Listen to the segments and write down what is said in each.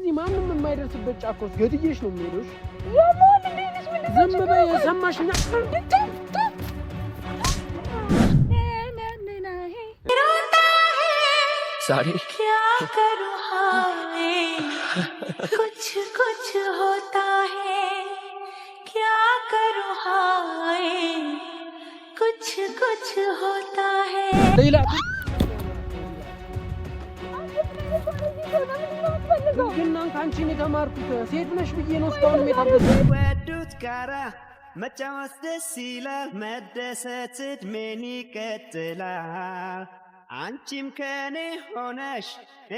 እዚህ ማንንም የማይደርስበት ጫካ ውስጥ ገድዬሽ ነው የምሄደው የሞን እንደዚህ ምን ዝም በይ ሰማሽኛ सारी क्या करूं हाय कुछ कुछ होता है क्या करूं हाय कुछ कुछ होता है ሌላ ግን አንቺ ነው የተማርኩት ሴት ነሽ ብዬ ነው እስካሁን የታገዝኩት ወዱት ጋራ መጫወት ደስ ይላል መደሰት እድሜን ይቀጥላል አንቺም ከኔ ሆነሽ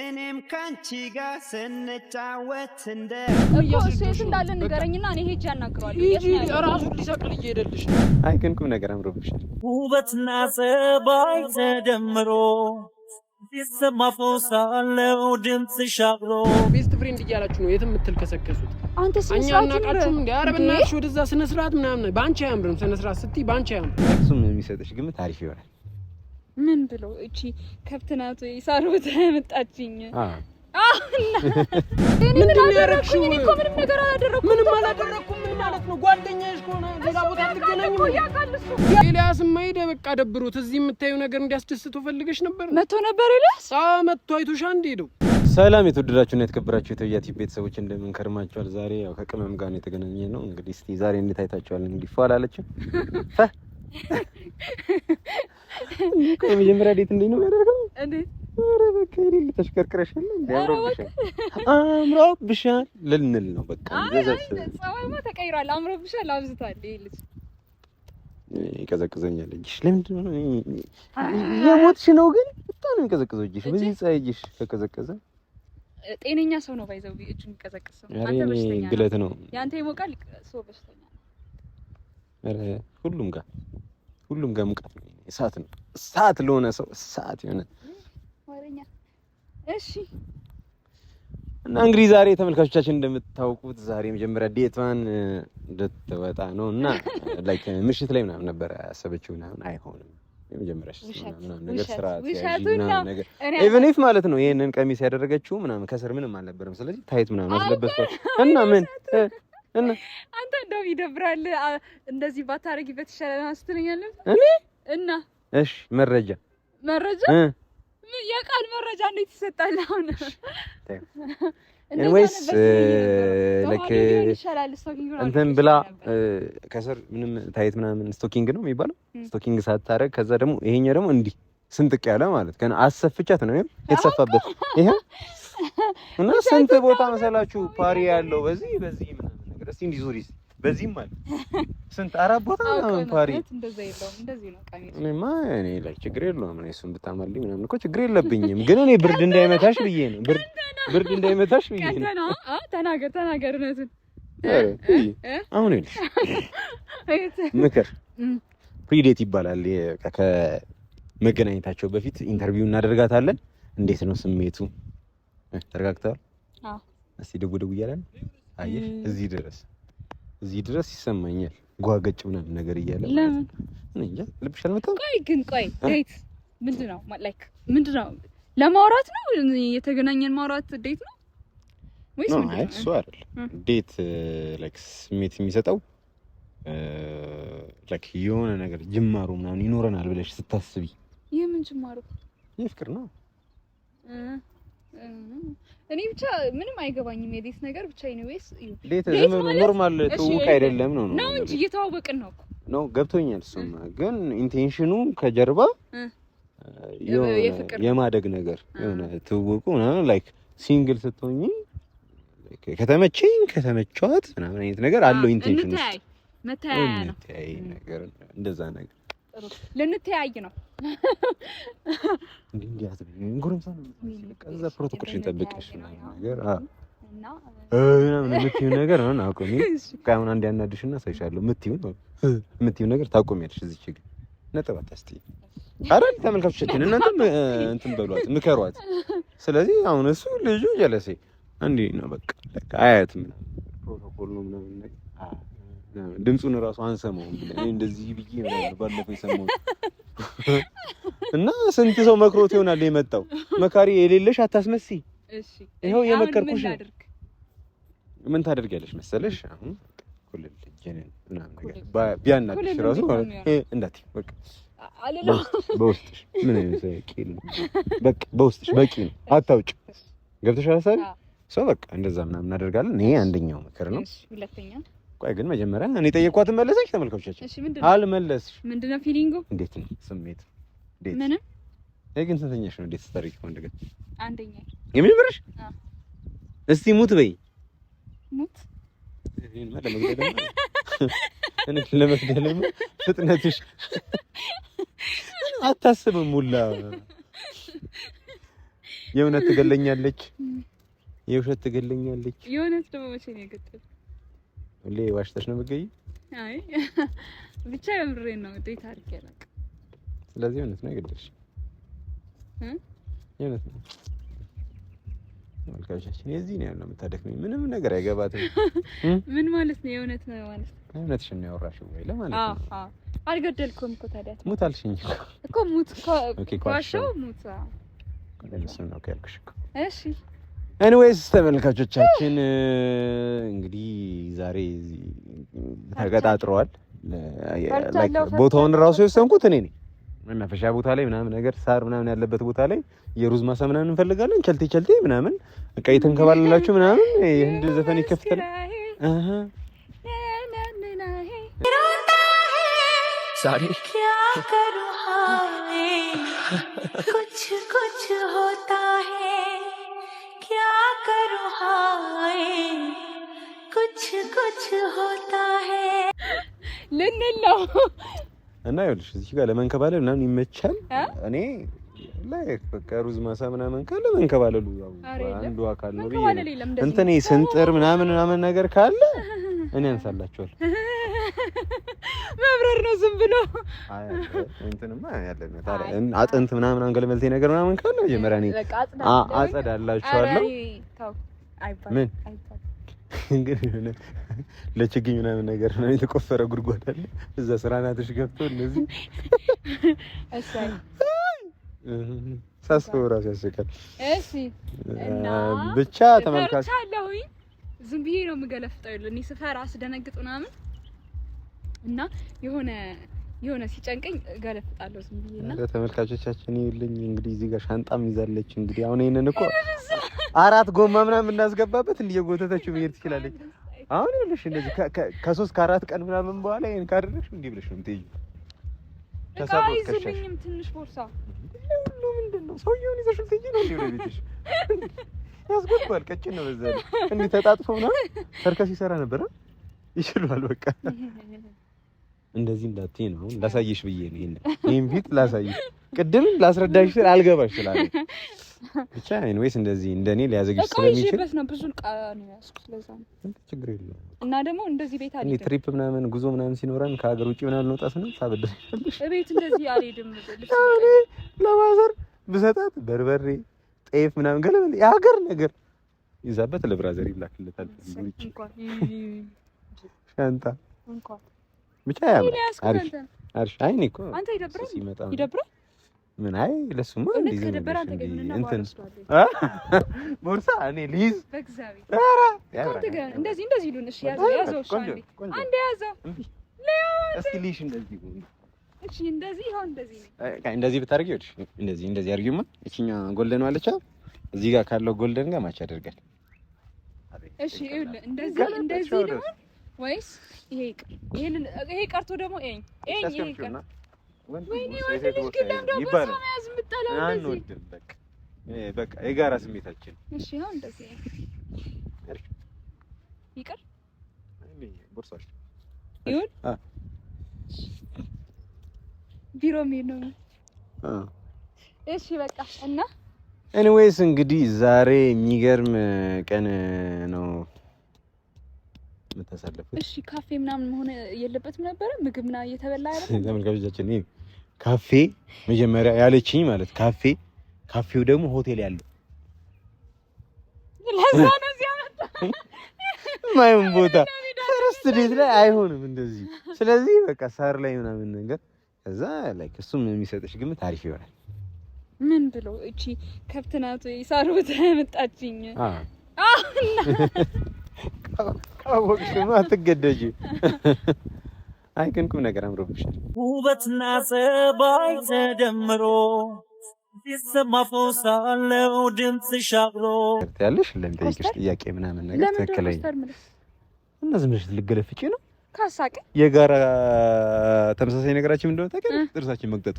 እኔም ካንቺ ጋር ስንጫወት እንደ ሴት እንዳለ ንገረኝና እኔ ሄጄ አናግረዋለሁ ይጂ ራሱ ሊሰቅል እየሄደልሽ አይ ግን ቁም ነገር አምሮብሻል ውበትና ጸባይ ተደምሮ ሲሰማ ፎሳለው ድምፅሽ አብሮ ቤስት ፍሬንድ እያላችሁ ነው የትም የምትልከሰከሱት አንተ እኛ እናቃችሁም እንደ አረብናችሁ ወደዛ ስነ ስርዓት ምናምን ባንቺ አያምርም ስነ ስርዓት ስትይ ባንቺ አያምርም እሱም የሚሰጥሽ ግምት አሪፍ ይሆናል ምን ብሎ እቺ ከብትናቱ ይሳሩት መጣችኝ ምን አደረኩኝ እኔ እኮ ምንም ነገር አላደረኩም ምንም አላደረኩም ምን ማለት ነው ጓደኛሽ ከሆነ ሌላ ቦታ አትገናኙም ኤልያስ ማይደ በቃ ደብሩት እዚህ የምታዩ ነገር እንዲያስደስተው ፈልገሽ ነበር መጥቶ ነበር ኤልያስ መጥቶ አይቶሻ እንደሄደው ሰላም የተወደዳችሁና የተከበራችሁ የቶያቲ ቤተሰቦች እንደምን ከርማችኋል ዛሬ ያው ከቅመም ጋር ነው የተገናኘ ነው እንግዲህ እስቲ ዛሬ እንዴት አይታችኋል እንግዲህ ፏላለችው የመጀመሪያ ዴት እንዴት ነው ያደረገው እንዴ ኧረ በቃ ይሄን ተሽከርከረሻል እንዴ አምሮብሻል ልንል ነው በቃ እንደዛስ ጸባይማ ተቀይሯል አምሮብሻል አብዝቷል ይሄ ልጅ ይቀዘቅዘኛል እጅሽ ለምንድን ነው የሞትሽ ነው ግን በጣም ነው የሚቀዘቅዘው እጅሽ በዚህ ፀይሽ ተቀዘቀዘ ጤነኛ ሰው ነው ባይዘው እጁን የሚቀዘቅዘው አንተ በሽተኛ ግለት ነው ያንተ ይሞቃል ሰው በሽተኛ ኧረ ሁሉም ጋር ሙቀት ነው እሳት ለሆነ ሰው እሳት የሆነ ወሬኛ እሺ እና እንግዲህ ዛሬ ተመልካቾቻችን እንደምታውቁት ዛሬ መጀመሪያ ዴቷን እንደተወጣ ነው እና ላይክ ምሽት ላይ ምናምን ነበር ያሰበችው ምናምን አይሆንም የመጀመሪያ ምናምን ነገር ስርዓት ያጂና ነገር ኢቭን ኢፍ ማለት ነው ይሄንን ቀሚስ ያደረገችው ምናምን ከስር ምንም አልነበረም ስለዚህ ታይት ምናምን አስለበስኳት እና ምን እና አንተ እንደው ይደብራል እንደዚህ ባታረጊበት ይሻላል አስተኛለህ እኔ እና እሺ መረጃ የቃል መረጃ እንዴት ይሰጣል አሁን ኤኒዌይስ ለክ እንትን ብላ ከስር ምንም ታይት ምናምን ስቶኪንግ ነው የሚባለው ስቶኪንግ ሳታረግ ከዛ ደግሞ ይሄኛው ደግሞ እንዲህ ስንጥቅ ያለ ማለት ከነ አሰፍቻት ነው የተሰፋበት ይሄ እና ስንት ቦታ መሰላችሁ ፓሪ ያለው በዚህ ምናምን ነገር እስቲ እንዲህ ዙሪስ በዚህም ማለት ስንት አራት ቦታ ነው ፓሪ እንደዛ የለውም እንደዚህ ነው ቀሚስ እኔ ላይ ችግር የለውም እኔ እሱን ብታማልኝ ምናምን እኮ ችግር የለብኝም ግን እኔ ብርድ እንዳይመታሽ ብዬ ነው ብርድ እንዳይመታሽ ብዬ ነው ተናገር እውነቱን አሁን ይልሽ ምክር ፕሪዴት ይባላል ከመገናኘታቸው በፊት ኢንተርቪው እናደርጋታለን እንዴት ነው ስሜቱ ተረጋግተዋል እስቲ ደውደው ይያላል አየሽ እዚህ ድረስ ይሰማኛል ጓገጭ ምናምን ነገር እያለ ለምን እንጃ ልብሽ አልመጣም ቆይ ዴት ምንድነው ላይክ ምንድነው ለማውራት ነው የተገናኘን ማውራት ዴት ነው ወይስ ምንድነው አይ እሱ አይደል ዴት ላይክ ስሜት የሚሰጠው ላይክ የሆነ ነገር ጅማሩ ምናምን ይኖረናል ብለሽ ስታስቢ የምን ጅማሩ የፍቅር ነው እኔ ብቻ ምንም አይገባኝም የዴት ነገር ብቻ ኤኒዌይስ ዴት ኖርማል ትውውቅ አይደለም ነው እንጂ እየተዋወቅን ነው ነው ገብቶኛል እሱማ ግን ኢንቴንሽኑ ከጀርባ የማደግ ነገር የሆነ ትውውቁ ምናምን ላይክ ሲንግል ስትሆኚ ከተመቸዋት ምናምን አይነት ነገር አለው ኢንቴንሽኑ መተያያ ነገር እንደዛ ነገር ልንተያይ ነው እንዴት እንጉርምሳ ከዛ ፕሮቶኮልሽን ጠብቀሽ ነገር ምንም ነገር ነው አቆሚ ካሁን አንድ ያናድሽና ሳይሻለው ምትዩ ነገር ታቆሚያለሽ እዚህ ችግር ነጥባት እስቲ አረን ተመልካቾቻችን እናንተም እንትን በሏት ምከሯት ስለዚህ አሁን እሱ ልጁ ጀለሴ አንዴ ነው በቃ አያትም ፕሮቶኮል ነው ምናምን ነገር ድምጹን ራሱ አንሰማውም እኔ እንደዚህ ብዬ ነው ባለፈው የሰማው እና ስንት ሰው መክሮት ይሆናል የመጣው መካሪ የሌለሽ አታስመስይ እሺ ይሄው የመከርኩሽ ምን ታደርጊያለሽ መሰለሽ አሁን ኩልል ጀነን ምናምን ነገር ቢያናድሽ ራሱ እንዳትዪ በቃ በውስጥሽ ምን ቂል በቃ በውስጥሽ በቂ ነው አታውጭ ገብተሻል አይደል ሰው በቃ እንደዛ ምናምን እናደርጋለን ይሄ አንደኛው ምክር ነው እሺ ሁለተኛ ቆይ ግን መጀመሪያ እኔ ጠየቅኳትን መለሰች ተመልካቾቻችን እሺ ምንድነው አልመለስሽ ምንድነው ፊሊንጉ እንዴት ነው ስሜት እንዴት ምንም ይሄ ግን ስንተኛሽ ነው እንዴት ተጠሪቅ ወንድ ግን አንደኛ የምን ብርሽ እስቲ ሙት በይ ሙት ይሄን ለመግደል ፍጥነትሽ አታስብም ሙላ የእውነት ትገለኛለች የውሸት ትገለኛለች የእውነት ደግሞ መቼ ነው የገጠል ሁሌ ዋሽተሽ ነው የምትገኝ አይ ብቻ የምሬን ነው ዴት አድርጌ አላውቅም ስለዚህ የእውነት ነው የገደልሽ የእውነት ነው መልካምሻችን የዚህ ነው ያለው የምታደክመኝ ምንም ነገር አይገባትም ምን ማለት ነው የእውነት ነው ማለት እውነትሽን ነው ያወራሽው ወይ ለማለት ነው አዎ አልገደልኩም እኮ ታዲያ ሙት አልሽኝ እኮ ሙት ኳሻው ሙት ለምን ነው ካልኩሽ እሺ ኤኒዌይስ ተመልካቾቻችን እንግዲህ ዛሬ ተቀጣጥረዋል ቦታውን ራሱ የወሰንኩት እኔ ነኝ መናፈሻ ቦታ ላይ ምናምን ነገር ሳር ምናምን ያለበት ቦታ ላይ የሩዝ ማሳ ምናምን እንፈልጋለን ቸልቴ ምናምን በቃ እየተንከባለላችሁ ምናምን የህንድ ዘፈን ይከፍታል सारे क्या करूं हाय कुछ होता है क्या करूं हाय कुछ होता है ለነላው እና ይኸውልሽ እዚህ ጋር ለመንከባለል ምናምን ይመቻል እኔ ላይክ በቃ ሩዝ ማሳ ምናምን ካለ መንከባለሉ ያው አንዱ አካል ነው ብዬ እንትን ስንጥር ምናምን ነገር ካለ እኔ አንሳላችኋል መብረር ነው ዝም ብሎ አይ እንትንማ ያለና ታዲያ አጥንት ምናምን አንገልመልቴ ነገር ምናምን ካለ መጀመሪያ እኔ አጸዳላችኋለሁ ምን እንግዲህ ለችግኝ ምናምን ነገር ነው የተቆፈረ ጉድጓድ አለ እዛ ስራናትሽ ገብቶ እንደዚህ እሰይ ሳስበው ራሱ ያስቃል እሺ እና ብቻ ተመልካች አለሁኝ ዝም ብዬ ነው የምገለፍጠው እኔ ስፈራ አስደነግጥ ምናምን እና የሆነ ሲጨንቀኝ ገለፍጣለሁ ዝም ብዬና ተመልካቾቻችን ይልኝ እንግዲህ እዚህ ጋር ሻንጣም ይዛለች እንግዲህ አሁን ይሄንን እኮ 4 ጎማ ምናምን እናስገባበት እንዲየጎተተችው መሄድ ትችላለች አሁን ይልሽ እንደዚህ ከ3 ከ4 ቀን ምናምን በኋላ ይሄን ካደረግሽ እንዲህ ብለሽ ነው የምትይው ከሳይዝብኝም ትንሽ ቦርሳ ምንድነው ሰውዬውን ይዘሽ ልትሄጂ ነው እንዴ ለቤትሽ ያስጎባል ቀጭን ነው በዛ እንዴ ተጣጥፎ ምናምን ሰርከስ ይሰራ ነበር ይችላል በቃ እንደዚህ እንዳትዪ ነው ላሳይሽ ብዬ ነው ይሄን ፊት ላሳይሽ ቅድም ላስረዳሽ ስለ አልገባሽ ስላለ ብቻ ኤኒዌይስ እንደዚህ እንደኔ ሊያዘግሽ ስለሚችል በስ ነው ብዙ ቃ ነው ያስኩት ለዛ ነው ችግር የለውም እና ደግሞ እንደዚህ ቤት አለ ትሪፕ ምናምን ጉዞ ምናምን ሲኖረን ከሀገር ውጪ ምናምን እንወጣ ስንል ታበደሽ ቤት እንደዚህ አልሄድም ለማዘር ብሰጣት በርበሬ ጤፍ ምናምን ገለበል የሀገር ነገር ይዛበት ለብራዘር ይላክለታል እንኳን ሻንጣ እንኳን ብቻ ያምራል አሪፍ አይ እኔ እኮ አንተ ይደብራል ምን አይ ለሱማ እንደዚህ እንትን ቦርሳ እኔ ሊዝ በእግዚአብሔር እንደዚህ ይሉን እሺ ያዘው አንዴ ያዘው እስኪ ሊሽ እንደዚህ እሺ እንደዚህ ይሁን እንደዚህ ብታርጊው እንደዚህ አርጊውማ እቺኛ ጎልደን አለቻ እዚህ ጋር ካለው ጎልደን ጋር ማች ያደርጋል እሺ ይኸውልህ እንደዚህ ነው ወይስ ይሄ ቀርቶ ደግሞ ይሄ ቀርቶ ወይኔ ይባላል በቃ የጋራ ስሜታችን እሺ አሁን እንደዚህ ይቀር ቦርሳሽ ይሁን ቢሮ ምን ነው እሺ በቃ እና ኤኒዌይስ እንግዲህ ዛሬ የሚገርም ቀን ነው የምታሳልፉት እሺ ካፌ ምናምን መሆን የለበትም ነበር ምግብና እየተበላ አይደል ተመልካቾቻችን ይሄ ካፌ መጀመሪያ ያለችኝ ማለት ካፌው ደግሞ ሆቴል ያለው ለዛ ነው ሲያመጣ ማይም ቦታ ፈርስት ዴት ላይ አይሆንም እንደዚህ ስለዚህ በቃ ሳር ላይ ምናምን ነገር ከዛ ላይክ እሱም የሚሰጥሽ ግምት አሪፍ ይሆናል ምን ብሎ እቺ ከብትናቱ ይሳሩት ያመጣችኝ ካወቅሽማ አትገደጂ። አይ ግን ቁም ነገር አምሮብሻል። ውበትና ጸባይ ተደምሮ ሲሰማ ፈውሳለው ድምፅሽ አብሮ ያለሽ ለምጠይቅሽ ጥያቄ ምናምን ነገር ትክክለኛ እና ዝም ብለሽ ልገለፍጪ ነው ካሳቀ የጋራ ተመሳሳይ ነገራችን እንደሆነ ታውቂያለሽ። ጥርሳችን መግጠጡ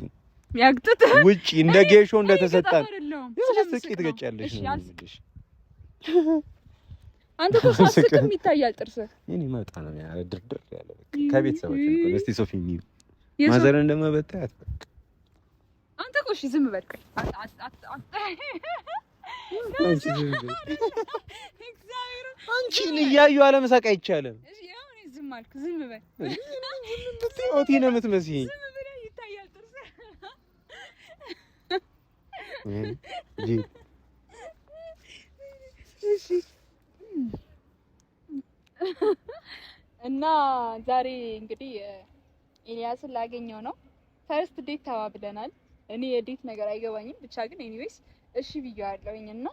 ያግጥጥ ውጪ እንደ ጌሾ እንደተሰጣን ስለዚህ ትገጫለሽ ነው እንግዲህ። አንተ እኮ ሳስቅም ይታያል ጥርስህ። እኔ ማጣ ነው ድርድር ያለ ከቤተሰቦች ነው። እስቲ ሶፊ ማዘር እንደማበታት አንተ እኮ እሺ ዝም በል። አንቺን እያዩ አለመሳቅ አይቻልም። እሺ ያው እኔ ዝም አልኩ። ዝም በል። ኦቲ ነው የምትመስይኝ። ዝም ብለህ ይታያል ጥርስህ። እሺ እና ዛሬ እንግዲህ ኤልያስን ላገኘው ነው። ፈርስት ዴት ተባብለናል። እኔ የዴት ነገር አይገባኝም፣ ብቻ ግን ኤኒዌይስ እሺ ብያለሁኝ እና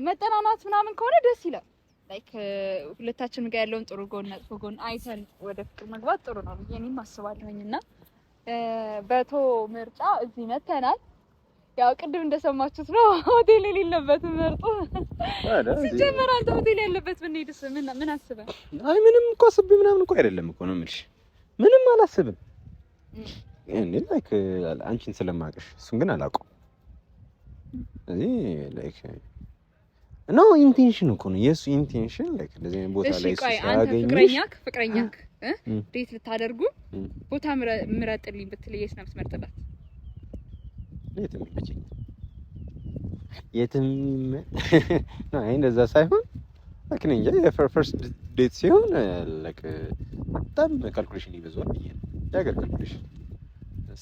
መጠናናት ምናምን ከሆነ ደስ ይላል። ላይክ ሁለታችንም ጋር ያለውን ጥሩ ጎን መጥፎ ጎን አይተን ወደ ፍቅር መግባት ጥሩ ነው ብዬ እኔም አስባለሁኝ እና በቶ ምርጫ እዚህ መተናል። ያው ቅድም እንደሰማችሁት ነው ሆቴል የሌለበት መርጦ ሲጀመር አንተ ሆቴል ያለበት ብንሄድስ ምን አስበህ? አይ ምንም እኮ አስቤ ምናምን እኮ አይደለም እኮ ነው የምልሽ። ምንም አላስብም። እኔ ላይክ አንቺን ስለማውቅሽ እሱን ግን አላውቀውም። እዚህ ላይክ ነው ኢንቴንሽን እኮ ነው የሱ ኢንቴንሽን ላይክ እንደዚህ አይነት ቦታ ላይ ሲያገኝሽ ፍቅረኛክ ዴት ልታደርጉ ቦታ ምረጥልኝ ብትል የት ነው የምትመርጥላት? የትም ይመቸኝ የትም ነው። አይ እንደዛ ሳይሆን ላይክ ነኝ የፈርስት ዴት ሲሆን ላይክ በጣም ካልኩሌሽን ይበዛል ብዬ ነው። ያገር ካልኩሌሽን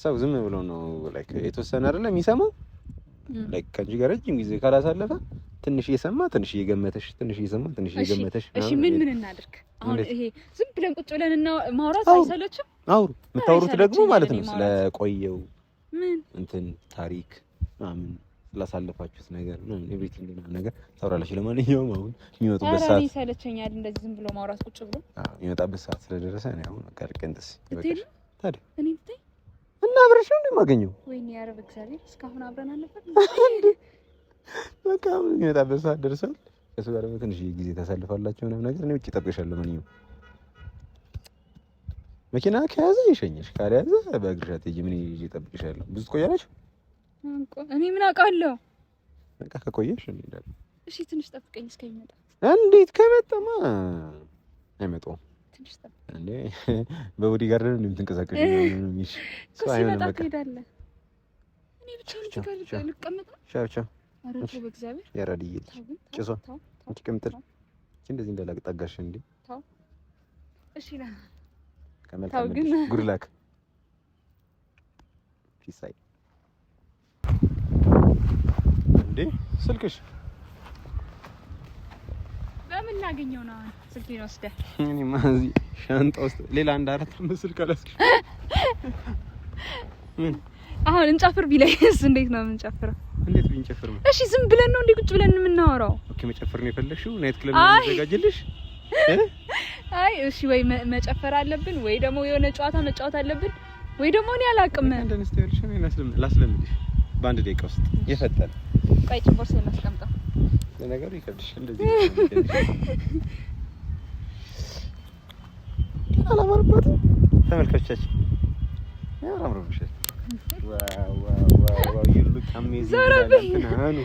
ሰው ዝም ብሎ ነው ላይክ የተወሰነ አይደለም የሚሰማው። ላይክ ከአንቺ ጋር ረጅም ጊዜ ካላሳለፈ ትንሽ እየሰማ ትንሽ እየገመተሽ ትንሽ እየሰማ ትንሽ እየገመተሽ እሺ ምን እናድርግ አሁን? ይሄ ዝም ብለን ቁጭ ብለን እና ማውራት አይሰለችም? አውሩ። የምታወሩት ደግሞ ማለት ነው ስለቆየው ምን እንትን ታሪክ ምናምን ስላሳለፋችሁት ነገር ምናምን ኤቭሪቲንግ ነገር ታወራላችሁ። ለማንኛውም አሁን የሚመጡበት ሰዓት አራኒ ሰለቸኛል እንደዚህ ዝም ብሎ ማውራት ቁጭ ብሎ። የሚመጣበት ሰዓት ስለደረሰ ነው አሁን ቀርቀንጥስ ይበቃሽ። ታዲያ እኔ ብታይ እና አብረሽ ነው የማገኘው? ወይኔ ያረብ እግዚአብሔር እስካሁን አብረን አልነበር። በቃ የሚመጣበት ሰዓት ደርሷል። ከሱ ጋር ደግሞ ትንሽ ጊዜ ታሳልፋላችሁ ምናምን ነገር። እኔ ውጪ እጠብቅሻለሁ። ማንኛውም መኪና ከያዘ ይሸኝሽ፣ ካልያዘ በእግርሽ አትሄጂ። ምን ይዤ እጠብቅሻለሁ? ብዙ ትቆያለሽ? እኔ ምን አውቃለሁ። በቃ ከቆየሽ እንሄዳለን። እሺ ትንሽ ጠብቀኝ እስከሚመጣ። እንዴት ከመጣማ አይመጣም። ትንሽ ጠብቀኝ እንዴ በቦዲ ጋርድ ነው የምትንቀሳቀሽ ነው የሚሽ ሰው አይሆንም። በቃ ትሄዳለህ። እኔ ብቻዬን እዚህ ጋር ልቀመጥ ነው? ቻው ቻው። ኧረ ተው በእግዚአብሔር ያራድዬ ጭሶ አንቺ ከምጥል እንደዚህ እንዳላቅጣጋሽ እንዴ። ታው እሺ ና ከመልካም ግን ጉድ ላክ ፒሳይ እንዴ ስልክሽ በምን ላገኘው ነው? ስልኬን ወስደህ እኔ ማዚ ሻንጣ ውስጥ ሌላ አንድ አራት ስልክ አላስክ። ምን አሁን እንጨፍር ቢለኝስ እንዴት ነው የምንጨፍረው? እንዴት ብንጨፍር ነው? እሺ ዝም ብለን ነው እንዴ ቁጭ ብለን የምናወራው? ኦኬ መጨፈር ነው የፈለግሽው? ናይት ክለብ ነው የሚዘጋጅልሽ? አይ እሺ ወይ መጨፈር አለብን ወይ ደግሞ የሆነ ጨዋታ መጫወት አለብን ወይ ደግሞ እኔ አላውቅም። እንደነስተ ያልሽ ነው ላስለምድሽ በአንድ ደቂቃ ውስጥ የፈጠነ ቆይ ጭቦርሴ ላስቀምጠው። ለነገሩ ይከብድሽ እንደዚህ አላማርባትም። ተመልካቾቻችን ያራምሩብሻል። ዋው you look amazing።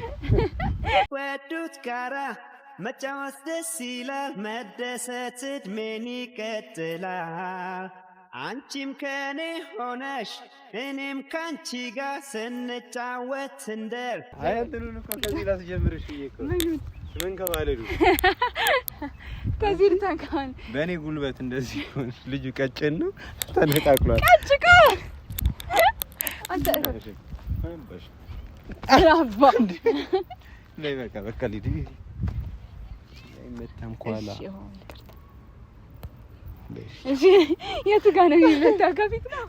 ወዱት ጋራ መጫወት ደስ ይላል፣ መደሰት እድሜን ይቀጥላል። አንቺም ከኔ ሆነሽ እኔም ካንቺ ጋር ስንጫወት እንደር አያንተሉን እኮ ከዚህ ላስጀምርሽ እኮ ምን ከማለዱ ከዚህ ልታካን በእኔ ጉልበት እንደዚህ ሆነ። ልጁ ቀጭን ነው ተነቃቅሏል። ቀጭቃ አንተ ባሽ አባ ላይ በቃ ልጅ ላይ መታም ኳላ እሺ የት ጋር ነው የሚመጣው? ከፊት ነው።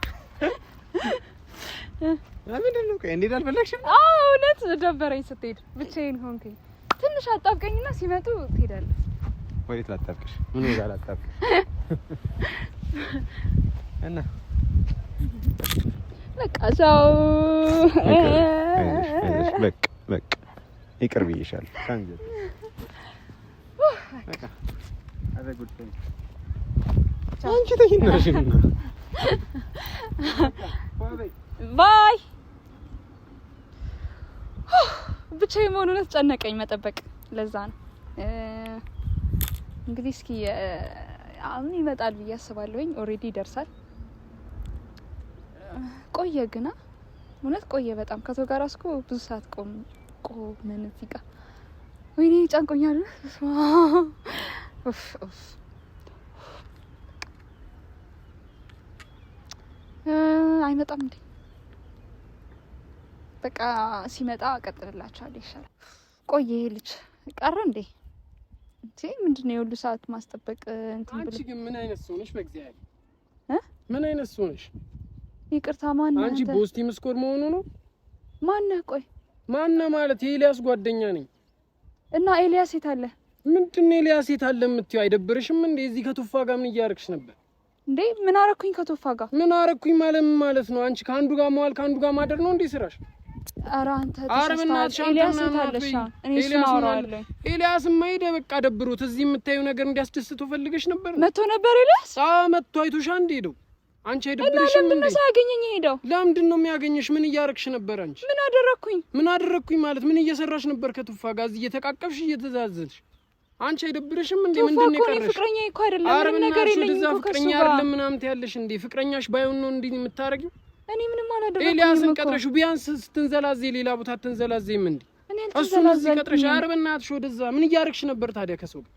ምንድን ነው? ቆይ እንዴት አልፈለግሽም? አዎ እውነት ደበረኝ ስትሄድ ብቻዬን ሆንኩኝ። ትንሽ አጣብቀኝና ሲመጡ ትሄዳለህ። ወይት ላጣብቅሽ ምን ወጋ ላጣብቅሽ እና በቃ ሰው በቃ ይቅር ብዬሻለሁ ካንጀት በቃ አረጉልኝ አንቺ ተይናሽና ባይ ብቻዬን መሆኑን ተጨነቀኝ መጠበቅ ለዛ ነው እንግዲህ እስኪ አሁን ይመጣል ብዬ አስባለሁኝ ኦሬዲ ይደርሳል ቆየ ግና እውነት ቆየ በጣም ከቶ ጋር አስኮ ብዙ ሰዓት ቆመን እዚህ ጋር ወይኔ ጫንቆኛል ኡፍ አይመጣም እንዴ በቃ ሲመጣ ቀጥልላችኋለሁ ይሻላል ቆየ ልጅ ቀረ እንዴ እንዴ ምንድነው የሁሉ ሰዓት ማስጠበቅ እንትን ብለ አንቺ ግን ምን አይነት ሰው ነሽ በእግዚአብሔር ምን አይነት ሰው ነሽ ይቅርታ ማን ነው አንቺ ቦስቲ መስኮር መሆኑ ነው ማን ነው ቆይ ማን ነው ማለት የኤልያስ ጓደኛ ነኝ እና ኤልያስ የት አለ ምንድነው ኤልያስ የት አለ የምትይው አይደብርሽም እንዴ እዚህ ከቶፋ ጋር ምን እያረክሽ ነበር እንዴ ምን አረኩኝ ከቶፋ ጋር ምን አረኩኝ ማለት ነው አንቺ ካንዱ ጋር መዋል ካንዱ ጋር ማደር ነው እንዴ ስራሽ ኧረ አንተ ኤልያስ የት አለሽ እኔ እሱን አወራለሁ ኤልያስማ ሄደ በቃ ደብሮት እዚህ የምታዩ ነገር እንዲያስደስተው ፈልገሽ ነበር መጥቶ ነበር ኤልያስ መጥቶ አይቶሽ አንዴ ሄደው አንቺ አይደብርሽም እንዴ ለምን ሳያገኘኝ ሄደው ለምንድን ነው የሚያገኘሽ ምን እያረክሽ ነበር አንቺ ምን አደረኩኝ ማለት ምን እየሰራሽ ነበር ከቶፋ ጋር እዚህ እየተቃቀፍሽ እየተዛዘልሽ አንቺ አይደብርሽም እንዴ ምንድን ነው የቀረሽ ፍቅረኛ እኮ አይደለም ምንም ነገር የለኝም እኮ ፍቅረኛ አይደለም ምናምን ትያለሽ እንዴ ፍቅረኛሽ ባይሆን ነው እንዴ የምታረጊው እኔ ምንም አላደረኩም ኤልያስን ቀጥረሽ ቢያንስ ስትንዘላዘ ሌላ ቦታ ትንዘላዘይም እንዴ እሱን እዚህ ቀጥረሽ አርበናትሽ ወደዛ ምን እያረክሽ ነበር ታዲያ ከሰው ጋር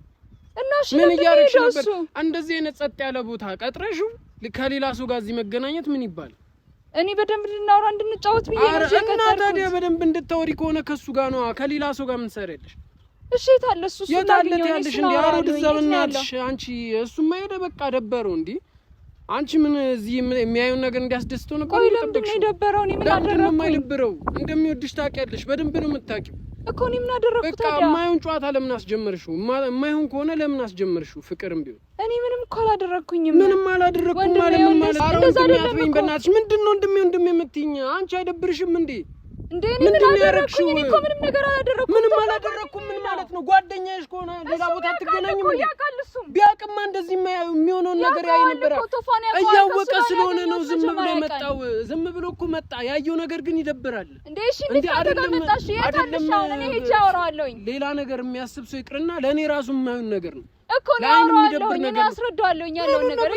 እናሽ ምን እያረክሽ ነበር እንደዚህ አይነት ጸጥ ያለ ቦታ ቀጥረሽው ከሌላ ሰው ጋር እዚህ መገናኘት ምን ይባል እኔ በደንብ ልናወራ እንድንጫወት ብዬ ነው እና ታዲያ በደንብ እንድታወሪ ከሆነ ከሱ ጋር ነው ከሌላ ሰው ጋር ምን ሰረልሽ እሺ ታለ እሱ የታለት ያለሽ እንዴ አሮድዛ በእናትሽ አንቺ እሱማ ሄደ በቃ ደበረው እንዴ አንቺ ምን እዚህ የሚያዩን ነገር እንዲያስደስተው ነበር ቆይ ለምን ደበረው እኔ ምን አደረኩኝ የማይደብረው እንደሚወድሽ ታውቂያለሽ በደንብ ነው የምታውቂው እኮ እኔ ምን አደረኩት በቃ የማይሆን ጨዋታ ለምን አስጀመርሽው የማይሆን ከሆነ ለምን አስጀመርሽው ፍቅርም ቢሆን እኔ ምንም እኮ አላደረኩኝም ምንም አላደረኩም ማለት አሮድዛ በእናትሽ ምንድነው እንደምትይኝ አንቺ አይደብርሽም እንዴ እንዴ እኔ ምን አደረኩኝ እኔ እኮ ምንም ነገር አላደረኩም ምንም አላደረኩም ምን ማለት ነው ጓደኛዬሽ ከሆነ ሌላ ቦታ አትገናኝም ቢያቅማ እንደዚህ የሚሆነውን ነገር ያይ ነበር እያወቀ ስለሆነ ነው ዝም ብሎ መጣው ዝም ብሎ እኮ መጣ ያየው ነገር ግን ይደብራል እንዴ እሺ እንዴ አደረመጣሽ የታለሽ አሁን እኔ ሄጄ አወራዋለሁኝ ሌላ ነገር የሚያስብ ሰው ይቅርና ለኔ ራሱ የማይሆን ነገር ነው እኮ ነው አወራዋለሁኝ እኔ አስረዳዋለሁኝ ያለውን ነገር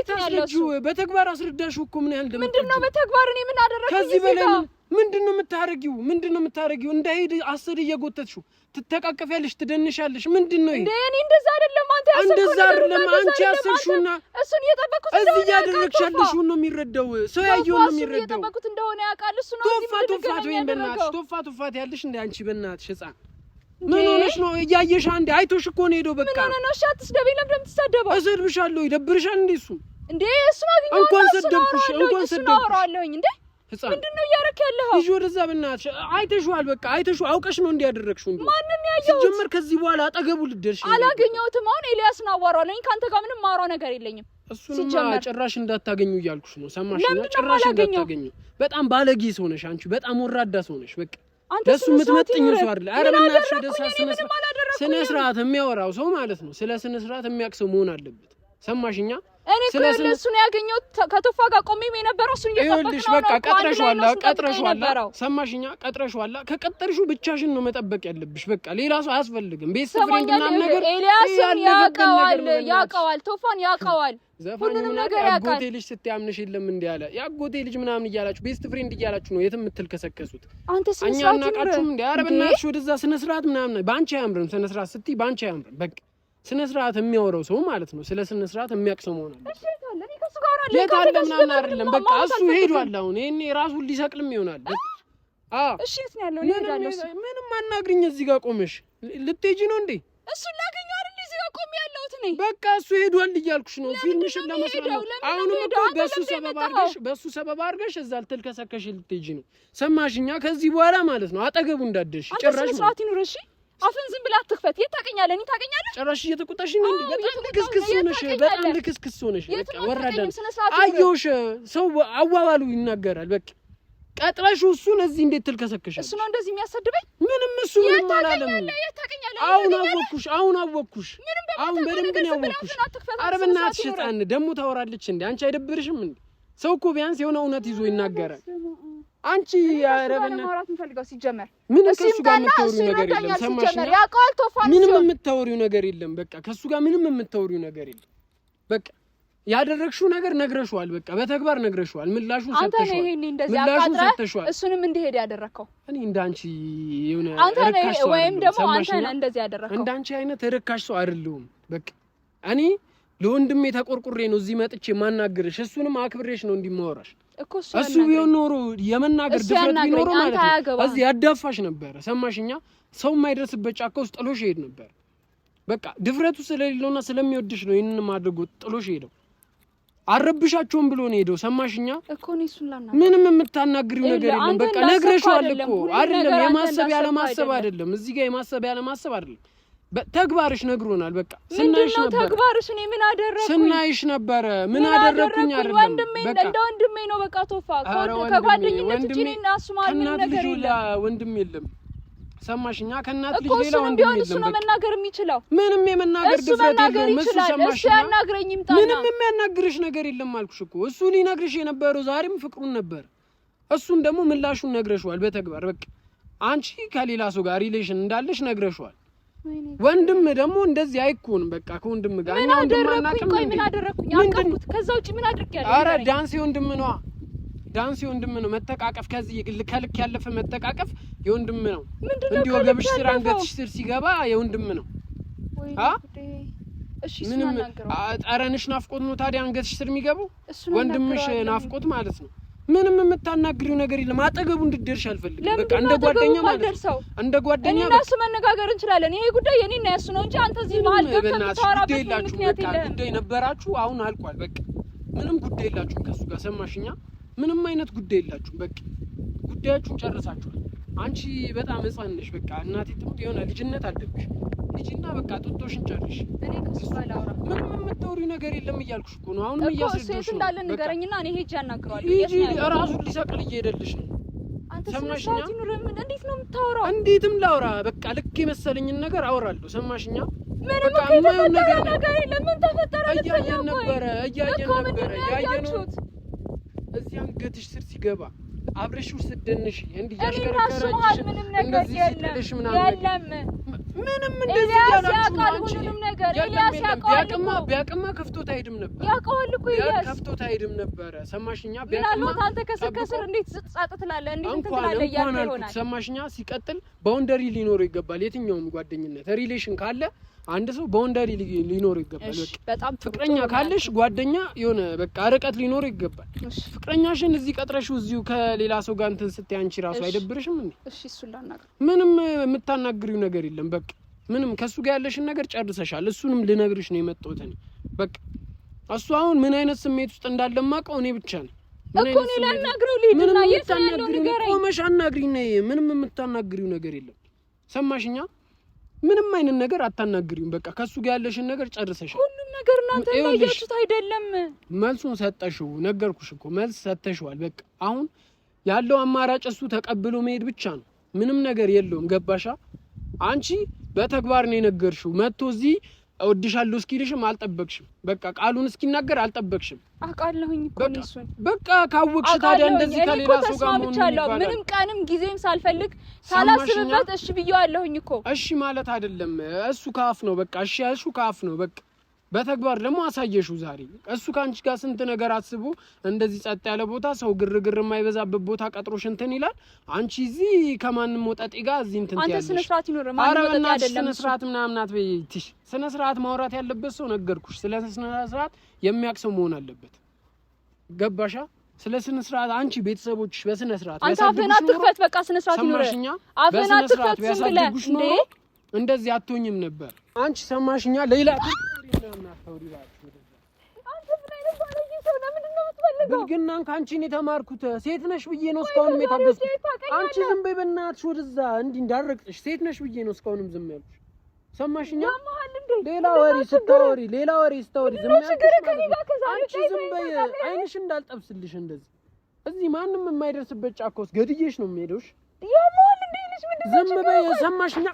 እሱ በተግባር አስረዳሽ እኮ ምን ያህል ምንድነው በተግባር እኔ ምን አደረኩኝ ከዚህ በላይ ምንድነው የምታረጊው እንዳይሄድ አስር እየጎተትሽው ትተቃቀፊያለሽ ትደንሻለሽ ምንድነው ይሄ እንዴ እኔ እንደዛ አይደለም አንተ ያሰብኩት እንደዛ አይደለም አንቺ ያሰብሽውና እሱን እየጠበኩት እንደሆነ እዚህ ያደረግሻለሽ ነው የሚረዳው ሰው ያየው ነው የሚረዳው እየጠበኩት እንደሆነ ያውቃል እሱ ነው እዚህ ቶፋት ያለሽ እንደ አንቺ በእናትሽ ህፃን ምን ሆነሽ ነው እያየሽ አንዴ አይቶሽ እኮ ነው ሄዶ በቃ ምን ሆነሽ አትስደበኝ ለምን እንደምትሳደበው እሰድብሻለሁ ይደብርሻል እንዴ እሱ እንዴ እሱ ማግኘው እንኳን ሰደብኩሽ እንዴ ምንድነው እያረክ ያለው ልጅ ወደዛ በእናትሽ አይተሽዋል በቃ አይተሽው አውቀሽ ነው እንዲያደረግሽው እንዴ ማንንም ያየው ጀመር ከዚህ በኋላ አጠገቡ ልደርሽ አላገኘሁትም አሁን ኤልያስን አዋራለኝ ካንተ ጋር ምንም ማውራው ነገር የለኝም እሱንማ ጭራሽ እንዳታገኙ እያልኩሽ ነው ሰማሽና ጭራሽ እንዳታገኙ በጣም ባለጌ ሰው ነሽ አንቺ በጣም ወራዳ ሰው ነሽ በቃ ለሱ የምትመጥኝ ሰው አይደል ኧረ በእናትሽ ወደዛ ስነ ስርዓት የሚያወራው ሰው ማለት ነው ስለ ስነ ስርዓት የሚያውቅ ሰው መሆን አለበት ሰማሽኛ እኔ እሱ ነው ያገኘው ከቶፋ ጋር ቆሜም የነበረው እሱን እየጠበቅሽ ነው በቃ ቀጥረሽዋላ ሰማሽኛ ቀጥረሽዋላ ከቀጠርሽው ብቻሽን ነው መጠበቅ ያለብሽ በቃ ሌላ ሰው አያስፈልግም ቤት ፍሬንድ ምናምን ነገር ኤልያስን ያውቀዋል ቶፋን ያውቀዋል ሁሉንም ነገር ያውቃል ያጎቴ ልጅ ስትያምንሽ የለም እንዴ ያለ ያጎቴ ልጅ ምናምን እያላችሁ ቤስት ፍሬንድ እያላችሁ ነው የትም የምትልከሰከሱት አንተ ስነ ስርዓት እኛ እናቃችሁም እንዴ ኧረ በእናትሽ ወደዛ ስነ ስርዓት ምናምን ባንቺ አያምርም ስነ ስርዓት ስትይ ባንቺ አያምርም በቃ ስነ ስርዓት የሚያወራው ሰው ማለት ነው ስለ ስነ ስርዓት የሚያውቅ ሰው መሆን አለበት የታለ ምናምን አይደለም በቃ እሱ ሄዷል አሁን ይሄኔ ራሱን ሊሰቅልም ይሆናል እሺ የት ነው ያለው እኔ ሄዳለሁ ምንም አናግሪኝ እዚህ ጋር ቆመሽ ልትሄጂ ነው እንዴ እሱን ላገኘው አይደል እዚህ ጋር ቆሜ ያለሁት እኔ በቃ እሱ ሄዷል እያልኩሽ ነው ፊልምሽን ለመስራት ነው አሁንም እኮ በሱ ሰበብ አድርገሽ እዛ ልትልከሰከሽ ልትሄጂ ነው ሰማሽኛ ከዚህ በኋላ ማለት ነው አጠገቡ እንዳደርሽ ጭራሽ ስርዓት ይኑር እሺ አፍን ዝም ብላ አትክፈት። የት ታገኛለህ? እኔ ታገኛለህ? ጭራሽ እየተቆጣሽ ነው እንዴ? በጣም ልክስክስ ሆነሽ፣ በጣም ልክስክስ ሆነሽ። በቃ ወራዳ አየሁሽ። ሰው አዋዋሉ ይናገራል። በቃ ቀጥረሽው እሱን እዚህ እንዴት ትልከሰከሻለሽ? እሱ ነው እንደዚህ የሚያሰድበኝ? ምንም እሱ ምንም አላለም። አሁን አወኩሽ። አሁን በደንብ ነው ያወኩሽ። ኧረ በእናትሽ ሕፃን ደግሞ ታወራለች እንዴ? አንቺ አይደብርሽም እንዴ? ሰው እኮ ቢያንስ የሆነ እውነት ይዞ ይናገራል። አንቺ ኧረ በእናትሽ ማውራት እንፈልጋው ሲጀመር ምንም ከሱ ጋር የምታወሪው ነገር የለም። ሰማሽኝ? ምንም የምታወሪው ነገር የለም። በቃ ከሱ ጋር ምንም የምታወሪው ነገር የለም። በቃ ያደረግሽው ነገር ነግረሽዋል። በቃ በተግባር ነግረሽዋል። ምላሹን ሰጥተሽዋል። ምላሹን ሰጥተሽዋል። እሱንም እንዲሄድ ያደረከው እኔ እንዳንቺ የሆነ ርካሽ ሰው ወይም ደግሞ አንተ ነህ እንደዚህ ያደረከው። እንዳንቺ አይነት ርካሽ ሰው አይደለሁም። በቃ እኔ ለወንድሜ ተቆርቁሬ ነው እዚህ መጥቼ ማናገርሽ። እሱንም አክብሬሽ ነው እንዲማወራሽ እሱ ቢሆን ኖሮ የመናገር ድፍረት ቢኖር ማለት ነው እዚህ ያዳፋሽ ነበር። ሰማሽኛ? ሰው የማይደርስበት ጫካ ውስጥ ጥሎሽ ይሄድ ነበር። በቃ ድፍረቱ ስለሌለውና ስለሚወድሽ ነው ይሄንን ማድረግ ጥሎሽ ሄደው። አረብሻቸውም ብሎ ነው ሄደው። ሰማሽኛ? እኮ ነው እሱን ላና ምንም የምታናግሪው ነገር የለም። በቃ ነግረሽዋል እኮ አይደለም። የማሰብ ያለ ማሰብ አይደለም። እዚህ ጋር የማሰብ ያለ ማሰብ አይደለም። ተግባርሽ ነግሮናል። በቃ ስናይሽ ነበር። ተግባርሽ እኔ ምን አደረኩኝ? ስናይሽ ነበር። ምን አደረኩኝ አይደለም። ወንድሜ እንደ ወንድሜ ነው። በቃ ቶፋ ከጓደኝነት ውጪ እኔና እሱ ማለት ምን ነገር የለም። ወንድም የለም። ሰማሽኛ? ከእናት ልጅ ሌላ ወንድም የለም። እሱ ነው መናገር የሚችለው። ምንም የመናገር ድፍረት የለውም። እሱ ሰማሽኛ? እሱ ያናግረኝ ይምጣና ምንም የሚያናግርሽ ነገር የለም አልኩሽ እኮ። እሱ ሊነግርሽ የነበረው ዛሬም ፍቅሩን ነበር። እሱን ደግሞ ምላሹን ነግረሽዋል በተግባር። በቃ አንቺ ከሌላ ሰው ጋር ሪሌሽን እንዳለሽ ነግረሽዋል። ወንድም ደግሞ እንደዚህ አይኮንም። በቃ ከወንድም ጋር እኛ ወንድም አናውቅም። ምን አደረኩኝ? አቀፍኩት። ከዛ ውጪ ምን አድርጌያለሁ? ኧረ ዳንስ የወንድም ነው። ዳንስ የወንድም ነው። መተቃቀፍ ከዚህ ከልክ ያለፈ መተቃቀፍ የወንድም ነው። እንዲህ ወገብሽ ስር አንገትሽ ስር ሲገባ የወንድም ነው። እሺ ምንም ጠረንሽ ናፍቆት ነው ታዲያ አንገትሽ ስር የሚገባው? ወንድምሽ ናፍቆት ማለት ነው። ምንም የምታናግሪው ነገር የለም። አጠገቡ እንድትደርሽ አልፈልግም። በቃ እንደ ጓደኛ ማለት ነው። እንደ ጓደኛ እኔና እሱ መነጋገር እንችላለን። ይሄ ጉዳይ የኔና ያሱ ነው እንጂ አንተ እዚህ መሀል ገብተህ የምታወራበት ምክንያት የለህም። ጉዳይ ነበራችሁ፣ አሁን አልቋል። በቃ ምንም ጉዳይ የላችሁም ከሱ ጋር። ሰማሽኛ? ምንም አይነት ጉዳይ የላችሁም። በቃ ጉዳያችሁን ጨርሳችኋል። አንቺ በጣም ሕፃን ነሽ። በቃ እናቴ ትሙት የሆነ ልጅነት አለብሽ። ልጅና በቃ ጡጦሽን ጨርሽ። እኔ ከሱ ጋር ላውራ ምንም የምታወሪው ነገር የለም እያልኩሽ እኮ ነው። አሁንም እያስረዳሁሽ ነው። እንዳለ ንገረኝና እኔ ሄጄ አናግረዋለሁ። ሂጂ። እራሱን ሊሰቅል እየሄደልሽ ነው። አንተ ሰማሽኛ? እንዴት ነው የምታወራው? እንዴትም ላውራ። በቃ ልክ የመሰለኝን ነገር አወራለሁ። ሰማሽኛ? ምንም እኮ የተፈጠረ ነገር የለም። ምን ተፈጠረ? እያየን ነበረ ያየነው እዚህ አንገትሽ ስር ሲገባ አብረሽው ስትደንሽ እንዲህ ያሽከረከረሽ እንደዚህ ሲጥልሽ ምናምን ምንም እንደዚህ ያላችሁ ኤልያስ ያውቃል። ቢያቅማ ከፍቶት አይሄድም ነበር። ያውቃል እኮ ኤልያስ ከፍቶት አይሄድም ነበር። ሰማሽኛ? ቢያቅማ አንተ ከስር እንዴት ጸጥ ትላለህ? እንዴት ትላለህ? ይሆናል። ሰማሽኛ? ሲቀጥል ባውንደሪ ሊኖረው ይገባል። የትኛውም ጓደኝነት ሪሌሽን ካለ አንድ ሰው ባውንደሪ ሊኖረው ይገባል። በጣም ፍቅረኛ ካለሽ ጓደኛ የሆነ በቃ ርቀት ሊኖረው ይገባል። ፍቅረኛሽን እዚህ ቀጥረሽው እዚሁ ከሌላ ሰው ጋር እንትን ስትይ አንቺ ራሱ አይደብርሽም እንዴ? እሺ እሱን ላናግር። ምንም የምታናግሪው ነገር የለም። በቃ ምንም ከሱ ጋር ያለሽን ነገር ጨርሰሻል። እሱንም ልነግርሽ ነው የመጣሁት እኔ። በቃ እሱ አሁን ምን አይነት ስሜት ውስጥ እንዳለ የማውቀው እኔ ብቻ ነኝ እኮ። እኔ ላናግረው ልሂድና የት ነው ያለው ንገረኝ። ቆመሽ አናግሪኝ ነይ። ምንም የምታናግሪው ነገር የለም። ሰማሽኛ? ምንም አይነት ነገር አታናግሪውም። በቃ ከሱ ጋር ያለሽን ነገር ጨርሰሻል። ሁሉም ነገር እናንተ ያያችሁት አይደለም። መልሱን ሰጠሽው። ነገርኩሽ እኮ መልስ ሰጠሽዋል። በቃ አሁን ያለው አማራጭ እሱ ተቀብሎ መሄድ ብቻ ነው። ምንም ነገር የለውም። ገባሻ? አንቺ በተግባር ነው የነገርሽው። መጥቶ እዚህ እወድሻለሁ እስኪልሽም አልጠበቅሽም። በቃ ቃሉን እስኪናገር አልጠበቅሽም። አውቃለሁኝ እኮ እሱን። በቃ ካወቅሽ ታዲያ እንደዚህ ከሌላ ሰው ጋር መሆን ይባላል። ምንም ቀንም ጊዜም ሳልፈልግ ሳላስብበት እሺ ብዬዋለሁኝ እኮ። እሺ ማለት አይደለም እሱ ካፍ ነው። በቃ እሺ ያልሽው ካፍ ነው። በቃ በተግባር ደግሞ አሳየሽው ዛሬ። እሱ ካንቺ ጋር ስንት ነገር አስቦ እንደዚህ ጸጥ ያለ ቦታ ሰው ግርግር የማይበዛበት ቦታ ቀጥሮሽ እንትን ይላል። አንቺ እዚህ ከማንም ወጣጤ ጋር እዚህ እንትን ትያለሽ። አንተ ስነ ስርዓት ይኖር ማን ወጣጤ አይደለም። ስነ ስርዓት ምናምን አትበይትሽ። ስነ ስርዓት ማውራት ያለበት ሰው ነገርኩሽ። ስለ ስነ ስርዓት የሚያውቅ ሰው መሆን አለበት። ገባሻ? ስለ ስነ ስርዓት አንቺ ቤተሰቦችሽ በስነ ስርዓት አንተ አፍህን አትክፈት። በቃ ስነ ስርዓት ይኖር። አፍህን አትክፈት ዝም ብለህ እንዴ! እንደዚህ አትሆኝም ነበር። አንቺ ሰማሽኛ? ሌላ ምናምን አታውሪ እባክሽ። አንተ ምን አይነት ባለጌ ሰው ነህ? ምንድን ነው የምትፈልገው? ብልግናን ካንቺ ነው የተማርኩት። ሴት ነሽ ብዬ ነው እስካሁንም የታገዝኩት። አንቺ ዝም በይ በእናትሽ ወደዛ እንዲህ እንዳረቅጥሽ። ሴት ነሽ ብዬ ነው እስካሁንም ዝም ያልኩሽ። ሰማሽኛ? ሌላ ወሬ ስታወሪ ዝም ያልኩሽ። አንቺ ዝም በይ አይንሽ እንዳልጠብስልሽ እንደዚህ። እዚህ ማንም የማይደርስበት ጫካ ውስጥ ገድዬሽ ነው የምሄደውሽ። ዝም በይ ሰማሽኛ?